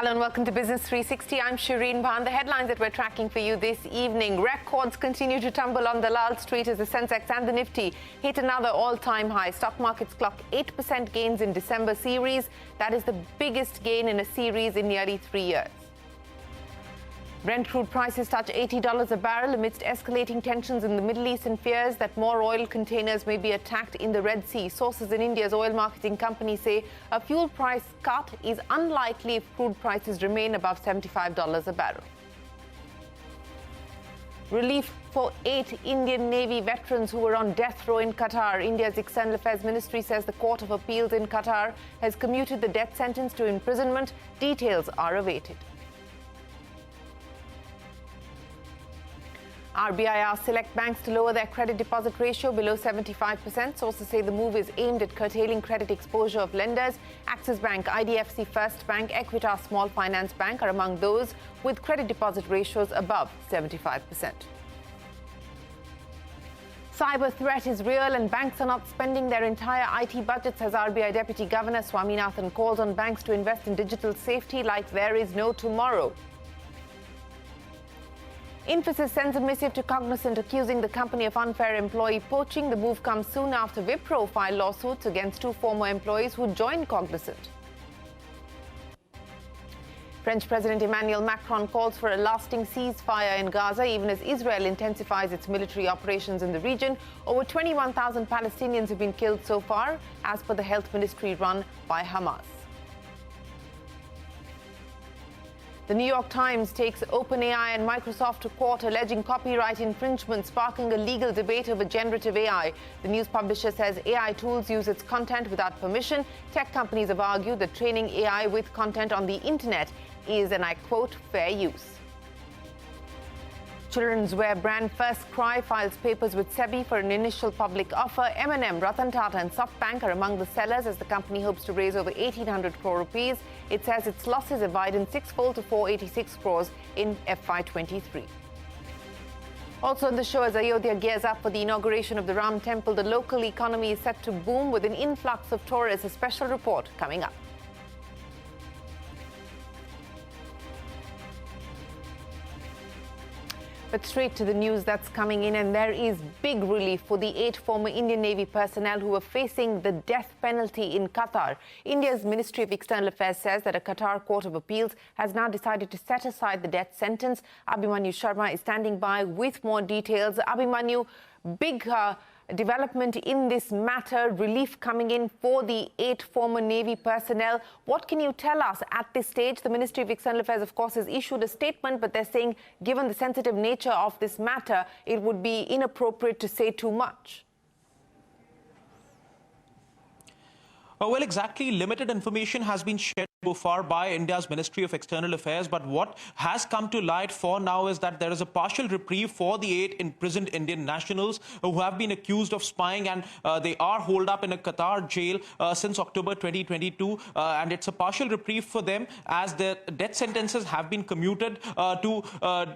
Hello and welcome to Business 360. I'm Shireen Bhan. The headlines that we're tracking for you this evening. Records continue to tumble on Dalal Street as the sensex and the nifty hit another all-time high. Stock markets clocked 8% gains in December series. That is the biggest gain in a series in nearly 3 years. Brent crude prices touch $80 a barrel amidst escalating tensions in the Middle East and fears that more oil containers may be attacked in the Red Sea. Sources in India's oil marketing company say a fuel price cut is unlikely if crude prices remain above $75 a barrel. Relief for 8 Indian Navy veterans who were on death row in Qatar. India's External Affairs Ministry says the Court of Appeals in Qatar has commuted the death sentence to imprisonment. Details are awaited. RBI asked select banks to lower their credit deposit ratio below 75%. Sources say the move is aimed at curtailing credit exposure of lenders. Axis Bank, IDFC First Bank, Equitas Small Finance Bank are among those with credit deposit ratios above 75%. Cyber threat is real and banks are not spending their entire IT budgets, as RBI Deputy Governor Swaminathan calls on banks to invest in digital safety like there is no tomorrow. Infosys sends a missive to Cognizant accusing the company of unfair employee poaching. The move comes soon after Wipro filed lawsuits against 2 former employees who joined Cognizant. French President Emmanuel Macron calls for a lasting ceasefire in Gaza, even as Israel intensifies its military operations in the region. Over 21,000 Palestinians have been killed so far, as per the health ministry run by Hamas. The New York Times takes OpenAI and Microsoft to court, alleging copyright infringement, sparking a legal debate over generative AI. The news publisher says AI tools use its content without permission. Tech companies have argued that training AI with content on the internet is, and I quote, fair use. Children's wear brand First Cry files papers with SEBI for an initial public offer. M&M, Ratan Tata and SoftBank are among the sellers as the company hopes to raise over 1,800 crore rupees. It says its losses have widened 6-fold to 486 crores in FY23. Also on the show, as Ayodhya gears up for the inauguration of the Ram Temple, the local economy is set to boom with an influx of tourists. A special report coming up. But straight to the news that's coming in, and there is big relief for the 8 former Indian Navy personnel who are facing the death penalty in Qatar. India's Ministry of External Affairs says that a Qatar Court of Appeals has now decided to set aside the death sentence. Abhimanyu Sharma is standing by with more details. Abhimanyu, big development in this matter, relief coming in for the 8 former Navy personnel. What can you tell us at this stage? The Ministry of External Affairs, of course, has issued a statement, but they're saying, given the sensitive nature of this matter, it would be inappropriate to say too much. Well, exactly. Limited information has been shared so far by India's Ministry of External Affairs, but what has come to light for now is that there is a partial reprieve for the 8 imprisoned Indian nationals who have been accused of spying, and they are holed up in a Qatar jail since October 2022, and it's a partial reprieve for them as their death sentences have been commuted to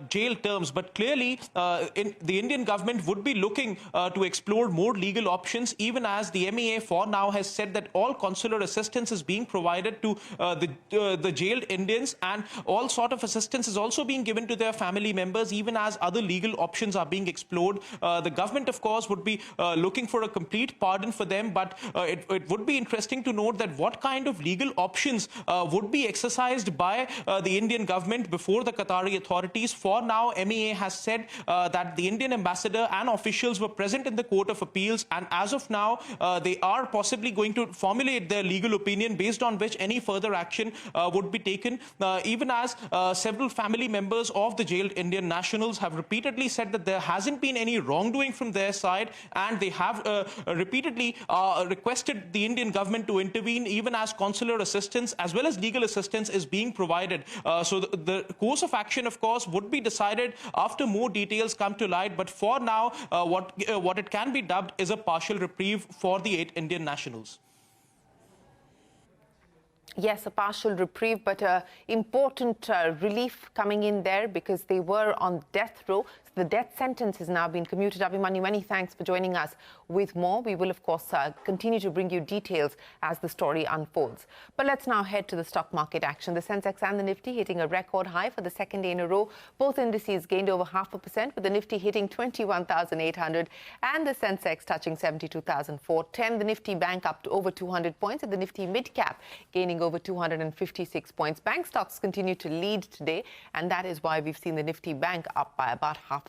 jail terms. But clearly, the Indian government would be looking to explore more legal options, even as the MEA for now has said that all consular assistance is being provided to the jailed Indians, and all sort of assistance is also being given to their family members, even as other legal options are being explored. The government, of course, would be looking for a complete pardon for them, but it would be interesting to note that what kind of legal options would be exercised by the Indian government before the Qatari authorities. For now, MEA has said that the Indian ambassador and officials were present in the Court of Appeals, and as of now, they are possibly going to formulate their legal opinion based on which any further action would be taken, even as several family members of the jailed Indian nationals have repeatedly said that there hasn't been any wrongdoing from their side, and they have repeatedly requested the Indian government to intervene, even as consular assistance as well as legal assistance is being provided. So the course of action, of course, would be decided after more details come to light, but for now, what it can be dubbed is a partial reprieve for the 8 Indian nationals. Yes, a partial reprieve, but important relief coming in there because they were on death row. The death sentence has now been commuted. Abhimanyu, many thanks for joining us with more. We will, of course, continue to bring you details as the story unfolds. But let's now head to the stock market action. The sensex and the Nifty hitting a record high for the second day in a row. Both indices gained over 0.5%, with the Nifty hitting 21,800 and the sensex touching 72,410. The Nifty bank up to over 200 points, and the Nifty mid-cap gaining over 256 points. Bank stocks continue to lead today, and that is why we've seen the Nifty bank up by about 0.5%,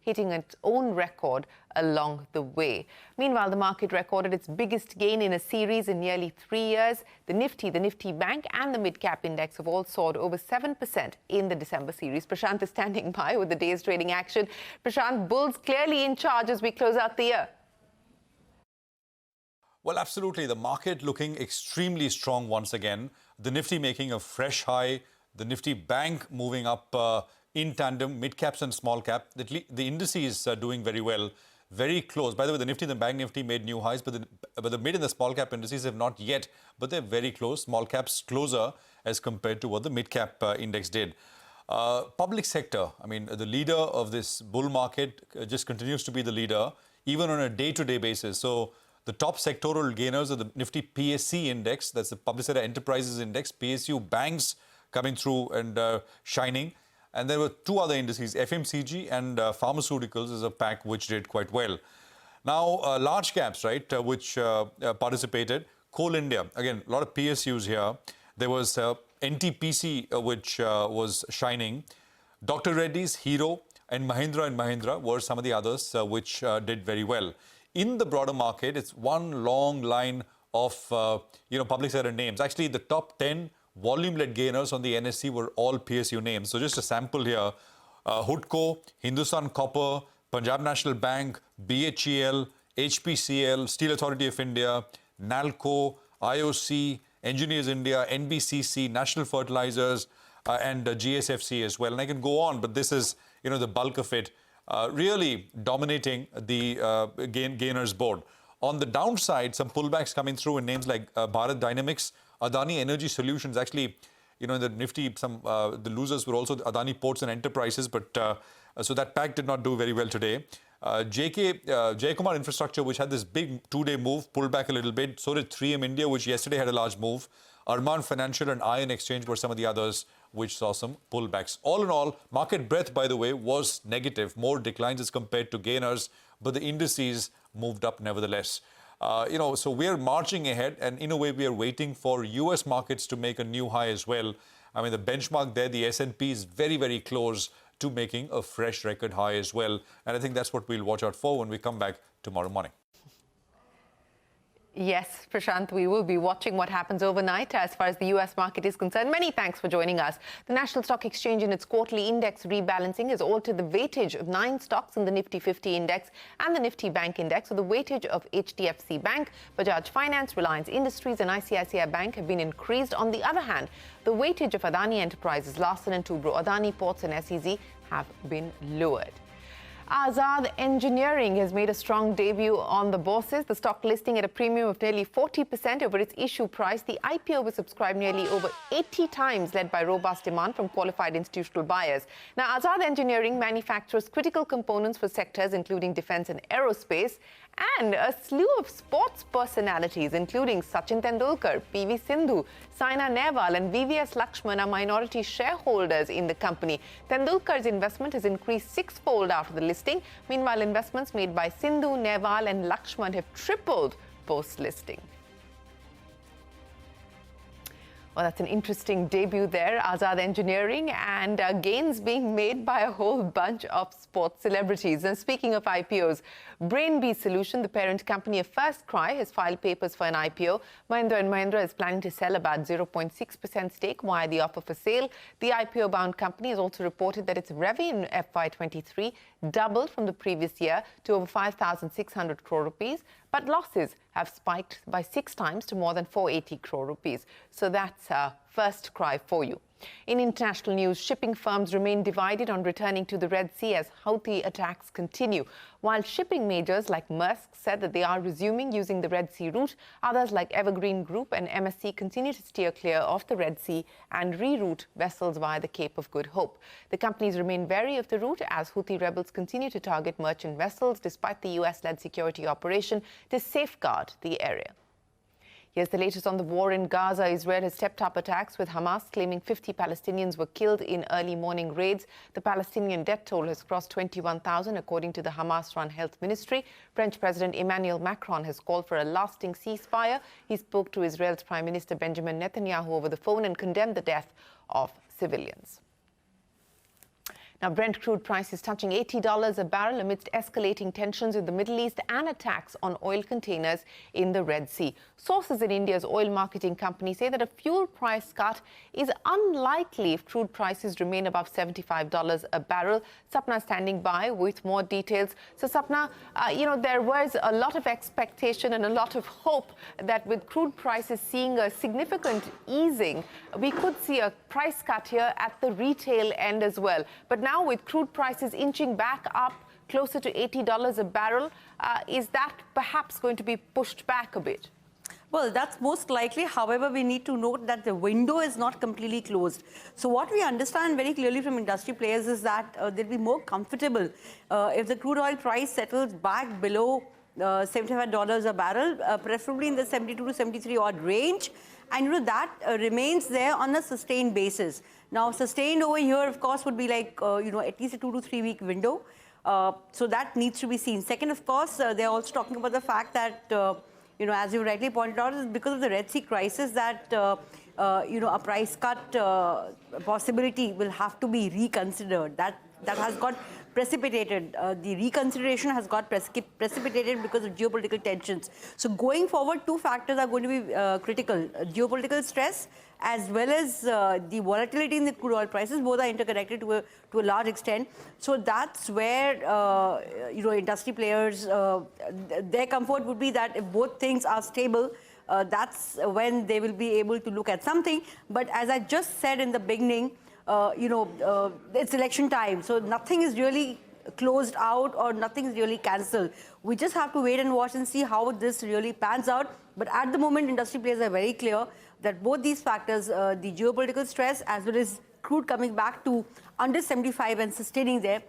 hitting its own record along the way. Meanwhile, the market recorded its biggest gain in a series in nearly 3 years. The Nifty bank and the mid-cap index have all soared over 7% in the December series. Prashant is standing by with the day's trading action. Prashant, bulls clearly in charge as we close out the year. Well, absolutely. The market looking extremely strong once again. The Nifty making a fresh high. The Nifty bank moving up in tandem, mid-caps and small-cap. The indices are doing very well, very close. By the way, the Nifty and the Bank Nifty made new highs, but the mid and the small-cap indices have not yet, but they're very close. Small-caps closer as compared to what the mid-cap index did. Public sector, I mean, the leader of this bull market just continues to be the leader, even on a day-to-day basis. So the top sectoral gainers are the Nifty PSC index, that's the Public Sector Enterprises Index, PSU banks coming through and shining. And there were two other indices, FMCG and pharmaceuticals as a pack, which did quite well. Now, large caps, right, which participated. Coal India, again, a lot of PSUs here. There was NTPC, which was shining. Dr. Reddy's, Hero, and Mahindra were some of the others which did very well. In the broader market, it's one long line of, public sector names. Actually, the top 10 volume-led gainers on the NSE were all PSU names. So just a sample here, Hudco, Hindustan Copper, Punjab National Bank, BHEL, HPCL, Steel Authority of India, NALCO, IOC, Engineers India, NBCC, National Fertilizers, and GSFC as well. And I can go on, but this is, the bulk of it, really dominating the gainers board. On the downside, some pullbacks coming through in names like Bharat Dynamics, Adani Energy Solutions. Actually, in the Nifty, the losers were also Adani Ports and Enterprises, but so that pack did not do very well today. Jayakumar Infrastructure, which had this big two-day move, pulled back a little bit. So did 3M India, which yesterday had a large move. Arman Financial and Iron Exchange were some of the others which saw some pullbacks. All in all, market breadth, by the way, was negative. More declines as compared to gainers, but the indices moved up nevertheless. So we're marching ahead, and in a way, we are waiting for U.S. markets to make a new high as well. I mean, the benchmark there, the S&P is very, very close to making a fresh record high as well. And I think that's what we'll watch out for when we come back tomorrow morning. Yes, Prashant, we will be watching what happens overnight as far as the U.S. market is concerned. Many thanks for joining us. The National Stock Exchange in its quarterly index rebalancing has altered the weightage of 9 stocks in the Nifty 50 index and the Nifty Bank index. So the weightage of HDFC Bank, Bajaj Finance, Reliance Industries and ICICI Bank have been increased. On the other hand, the weightage of Adani Enterprises, Larsen & Toubro, Adani Ports and SEZ have been lowered. Azad Engineering has made a strong debut on the bourses. The stock listing at a premium of nearly 40% over its issue price. The IPO was subscribed nearly over 80 times, led by robust demand from qualified institutional buyers. Now, Azad Engineering manufactures critical components for sectors including defense and aerospace, and a slew of sports personalities, including Sachin Tendulkar, PV Sindhu, Saina Nehwal and VVS Lakshman are minority shareholders in the company. Tendulkar's investment has increased 6-fold after the listing. Meanwhile, investments made by Sindhu, Nehwal and Lakshman have tripled post-listing. Well, that's an interesting debut there, Azad Engineering, and gains being made by a whole bunch of sports celebrities. And speaking of IPOs, Brainbees Solution, the parent company of First Cry, has filed papers for an IPO. Mahindra & Mahindra is planning to sell about 0.6% stake via the offer for sale. The IPO-bound company has also reported that its revenue in FY23 doubled from the previous year to over 5,600 crore rupees, but losses have spiked by 6 times to more than 480 crore rupees. So that's First Cry for you. In international news, shipping firms remain divided on returning to the Red Sea as Houthi attacks continue. While shipping majors like Maersk said that they are resuming using the Red Sea route, others like Evergreen Group and MSC continue to steer clear of the Red Sea and reroute vessels via the Cape of Good Hope. The companies remain wary of the route as Houthi rebels continue to target merchant vessels despite the US-led security operation to safeguard the area. Here's the latest on the war in Gaza. Israel has stepped up attacks, with Hamas claiming 50 Palestinians were killed in early morning raids. The Palestinian death toll has crossed 21,000, according to the Hamas-run health ministry. French President Emmanuel Macron has called for a lasting ceasefire. He spoke to Israel's Prime Minister Benjamin Netanyahu over the phone and condemned the death of civilians. Now, Brent crude price is touching $80 a barrel amidst escalating tensions in the Middle East and attacks on oil containers in the Red Sea. Sources in India's oil marketing company say that a fuel price cut is unlikely if crude prices remain above $75 a barrel. Sapna standing by with more details. So, Sapna, there was a lot of expectation and a lot of hope that with crude prices seeing a significant easing, we could see a price cut here at the retail end as well. But now, with crude prices inching back up closer to $80 a barrel, is that perhaps going to be pushed back a bit? Well, that's most likely. However, we need to note that the window is not completely closed. So what we understand very clearly from industry players is that they'll be more comfortable if the crude oil price settles back below $75 a barrel, preferably in the 72 to 73 odd range. And that remains there on a sustained basis. Now, sustained over here, of course, would be like, at least a 2 to 3 week window. So that needs to be seen. Second, of course, they're also talking about the fact that, as you rightly pointed out, is because of the Red Sea crisis that, a price cut possibility will have to be reconsidered. That has got precipitated. The reconsideration has got precipitated because of geopolitical tensions. So going forward, two factors are going to be critical. Geopolitical stress as well as the volatility in the crude oil prices. Both are interconnected to a large extent. So that's where, industry players, their comfort would be that if both things are stable, that's when they will be able to look at something. But as I just said in the beginning, it's election time, so nothing is really closed out or nothing is really cancelled. We just have to wait and watch and see how this really pans out. But at the moment, industry players are very clear that both these factors, the geopolitical stress as well as crude coming back to under 75 and sustaining there,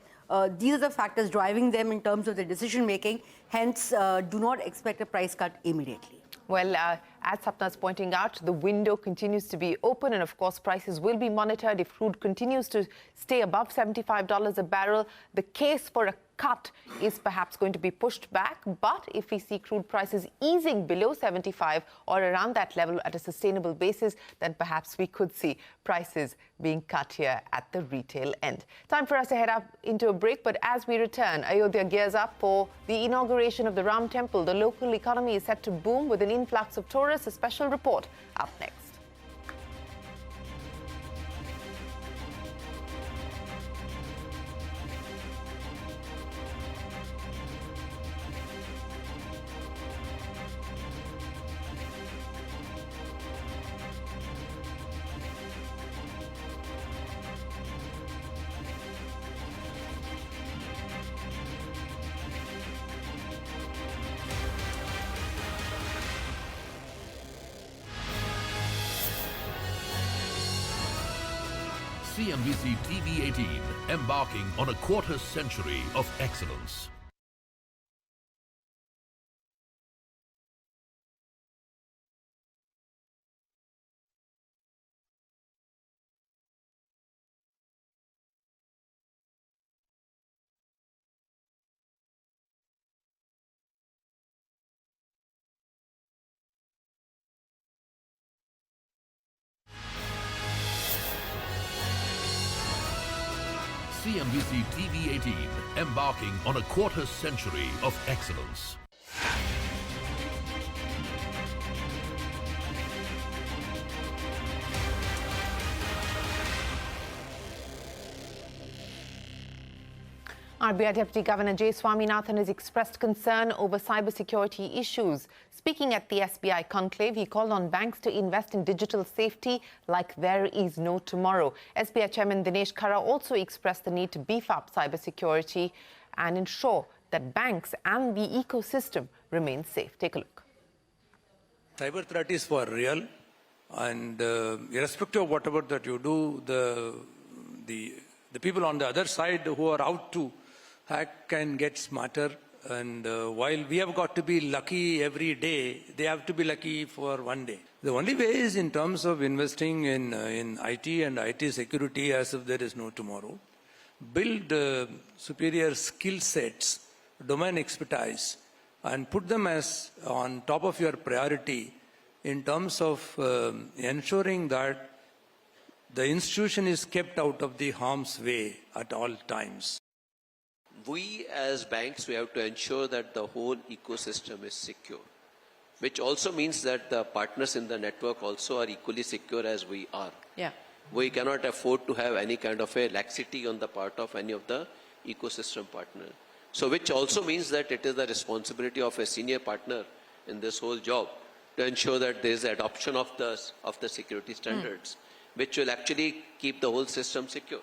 these are the factors driving them in terms of the decision making. Hence, do not expect a price cut immediately. Well, as Sapna is pointing out, the window continues to be open, and of course prices will be monitored. If crude continues to stay above $75 a barrel, the case for a cut is perhaps going to be pushed back. But if we see crude prices easing below 75 or around that level at a sustainable basis, then perhaps we could see prices being cut here at the retail end. Time for us to head up into a break, but as we return, Ayodhya gears up for the inauguration of the Ram Temple. The local economy is set to boom with an influx of tourists. A special report up next. CNBC-TV18, embarking on a quarter century of excellence. CNBC-TV18, embarking on a quarter century of excellence. RBI Deputy Governor J. Swaminathan has expressed concern over cybersecurity issues. Speaking at the SBI conclave, he called on banks to invest in digital safety like there is no tomorrow. SBI Chairman Dinesh Khara also expressed the need to beef up cybersecurity and ensure that banks and the ecosystem remain safe. Take a look. Cyber threat is for real, and irrespective of whatever that you do, the people on the other side who are out to hack can get smarter. And while we have got to be lucky every day, they have to be lucky for one day. The only way is in terms of investing in IT and IT security as if there is no tomorrow. Build superior skill sets, domain expertise, and put them as on top of your priority in terms of ensuring that the institution is kept out of the harm's way at all times. We as banks, we have to ensure that the whole ecosystem is secure, which also means that the partners in the network also are equally secure as we are. Yeah. We cannot afford to have any kind of a laxity on the part of any of the ecosystem partners. So which also means that it is the responsibility of a senior partner in this whole job to ensure that there is adoption of the security standards, which will actually keep the whole system secure.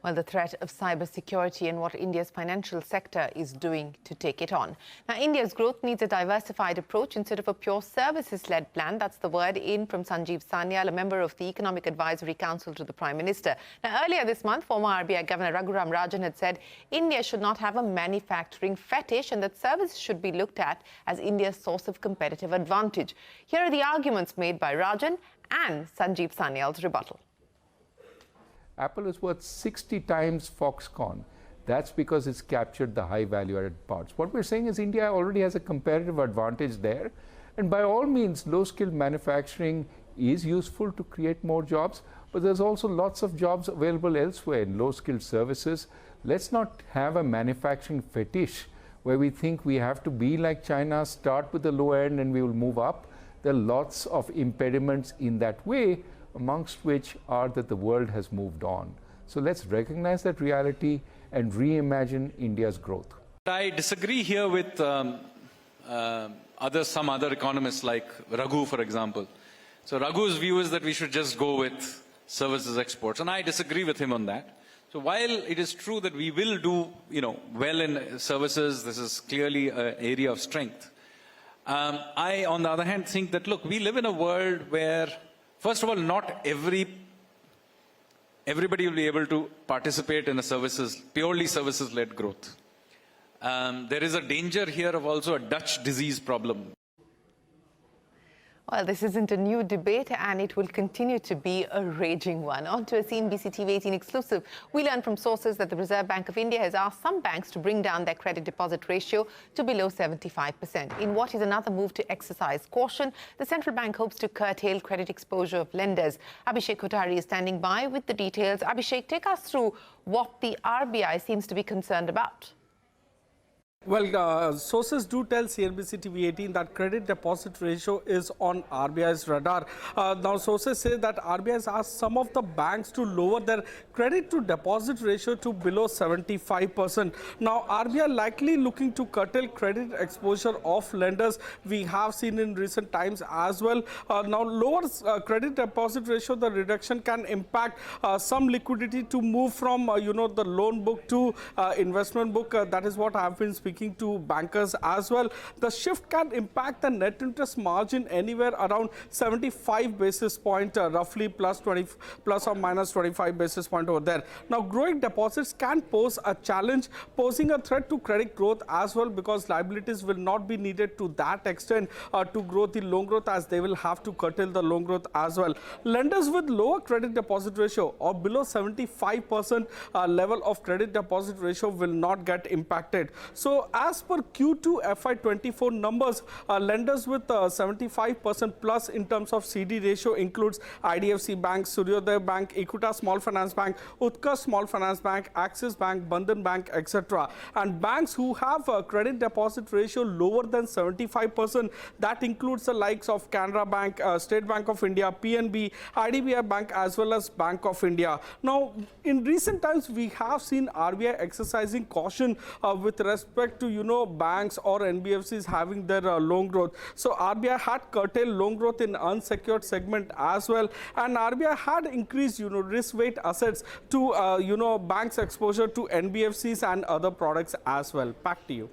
Well, the threat of cybersecurity and what India's financial sector is doing to take it on. Now, India's growth needs a diversified approach instead of a pure services-led plan. That's the word in from Sanjeev Sanyal, a member of the Economic Advisory Council to the Prime Minister. Now, earlier this month, former RBI Governor Raghuram Rajan had said India should not have a manufacturing fetish and that services should be looked at as India's source of competitive advantage. Here are the arguments made by Rajan and Sanjeev Sanyal's rebuttal. Apple is worth 60 times Foxconn. That's because it's captured the high value-added parts. What we're saying is India already has a competitive advantage there. And by all means, low-skilled manufacturing is useful to create more jobs, but there's also lots of jobs available elsewhere in low-skilled services. Let's not have a manufacturing fetish where we think we have to be like China, start with the low end and we will move up. There are lots of impediments in that way, amongst which are that the world has moved on. So let's recognize that reality and reimagine India's growth. I disagree here with some other economists like Raghu, for example. So Raghu's view is that we should just go with services exports, and I disagree with him on that. So while it is true that we will do well in services, this is clearly an area of strength. I, on the other hand, think that, look, we live in a world where, first of all, not everybody will be able to participate in a purely services-led growth. There is a danger here of also a Dutch disease problem. Well, this isn't a new debate and it will continue to be a raging one. On to a CNBC-TV18 exclusive. We learned from sources that the Reserve Bank of India has asked some banks to bring down their credit deposit ratio to below 75%. In what is another move to exercise caution, the central bank hopes to curtail credit exposure of lenders. Abhishek Kothari is standing by with the details. Abhishek, take us through what the RBI seems to be concerned about. Well, sources do tell CNBC-TV18 that credit deposit ratio is on RBI's radar. Now, sources say that RBI has asked some of the banks to lower their credit to deposit ratio to below 75%. Now, RBI likely looking to curtail credit exposure of lenders. We have seen in recent times as well. Now, lower credit deposit ratio, the reduction can impact some liquidity to move from, the loan book to investment book. That is what I have been speaking to bankers as well. The shift can impact the net interest margin anywhere around 75 basis point, roughly plus or minus 25 basis point over there. Now, growing deposits can pose a challenge, posing a threat to credit growth as well, because liabilities will not be needed to that extent to grow the loan growth, as they will have to curtail the loan growth as well. Lenders with lower credit deposit ratio or below 75% level of credit deposit ratio will not get impacted. So, as per Q2 FY24 numbers, lenders with 75% plus in terms of CD ratio includes IDFC Bank, Suryodaya Bank, Equitas Small Finance Bank, Utkarsh Small Finance Bank, Axis Bank, Bandhan Bank, etc. And banks who have a credit deposit ratio lower than 75%, that includes the likes of Canara Bank, State Bank of India, PNB, IDBI Bank, as well as Bank of India. Now, in recent times, we have seen RBI exercising caution with respect respect to, banks or NBFCs having their loan growth. So RBI had curtailed loan growth in unsecured segment as well, and RBI had increased, risk weight assets to, banks' exposure to NBFCs and other products as well. Back to you.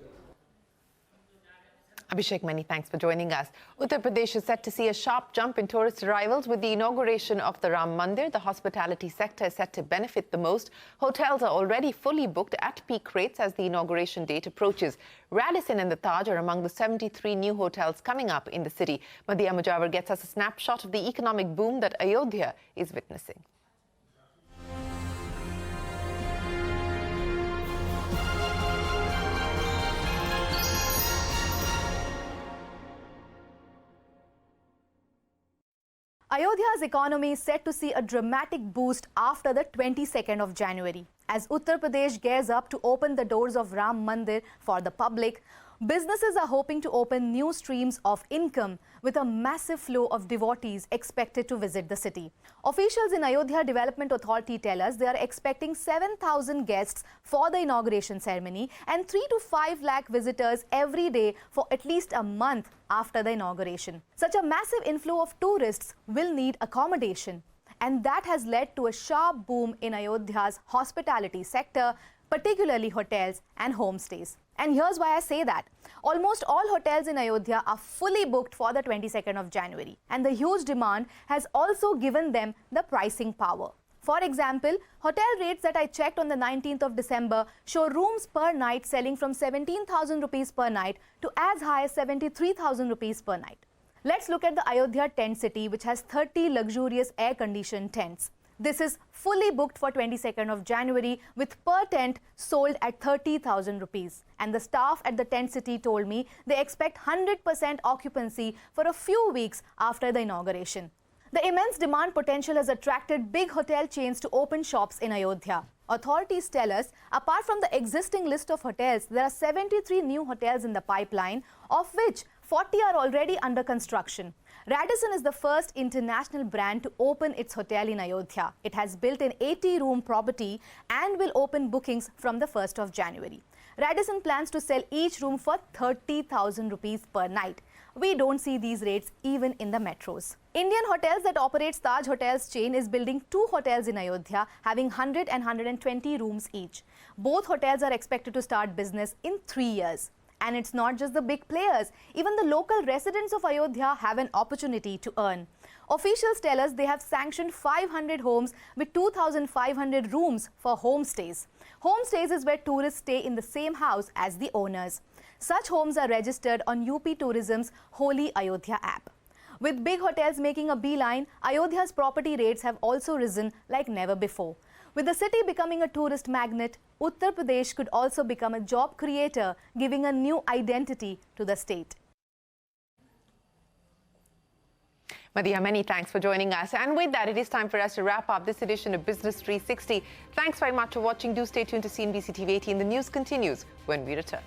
Abhishek, many thanks for joining us. Uttar Pradesh is set to see a sharp jump in tourist arrivals with the inauguration of the Ram Mandir. The hospitality sector is set to benefit the most. Hotels are already fully booked at peak rates as the inauguration date approaches. Radisson and the Taj are among the 73 new hotels coming up in the city. Mandir Mujawar gets us a snapshot of the economic boom that Ayodhya is witnessing. Ayodhya's economy is set to see a dramatic boost after the 22nd of January. As Uttar Pradesh gears up to open the doors of Ram Mandir for the public, businesses are hoping to open new streams of income with a massive flow of devotees expected to visit the city. Officials in Ayodhya Development Authority tell us they are expecting 7,000 guests for the inauguration ceremony and 3 to 5 lakh visitors every day for at least a month after the inauguration. Such a massive inflow of tourists will need accommodation, and that has led to a sharp boom in Ayodhya's hospitality sector, particularly hotels and homestays. And here's why I say that. Almost all hotels in Ayodhya are fully booked for the 22nd of January, and the huge demand has also given them the pricing power. For example, hotel rates that I checked on the 19th of December show rooms per night selling from 17,000 rupees per night to as high as 73,000 rupees per night. Let's look at the Ayodhya tent city, which has 30 luxurious air-conditioned tents. This is fully booked for 22nd of January with per tent sold at 30,000 rupees. And the staff at the tent city told me they expect 100% occupancy for a few weeks after the inauguration. The immense demand potential has attracted big hotel chains to open shops in Ayodhya. Authorities tell us, apart from the existing list of hotels, there are 73 new hotels in the pipeline, of which 40 are already under construction. Radisson is the first international brand to open its hotel in Ayodhya. It has built an 80-room property and will open bookings from the 1st of January. Radisson plans to sell each room for 30,000 rupees per night. We don't see these rates even in the metros. Indian Hotels that operates Taj Hotels chain is building 2 hotels in Ayodhya, having 100 and 120 rooms each. Both hotels are expected to start business in 3 years. And it's not just the big players. Even the local residents of Ayodhya have an opportunity to earn. Officials tell us they have sanctioned 500 homes with 2,500 rooms for homestays. Homestays is where tourists stay in the same house as the owners. Such homes are registered on UP Tourism's Holy Ayodhya app. With big hotels making a beeline, Ayodhya's property rates have also risen like never before. With the city becoming a tourist magnet, Uttar Pradesh could also become a job creator, giving a new identity to the state. Mandir, many thanks for joining us. And with that, it is time for us to wrap up this edition of Business 360. Thanks very much for watching. Do stay tuned to CNBC-TV18. The news continues when we return.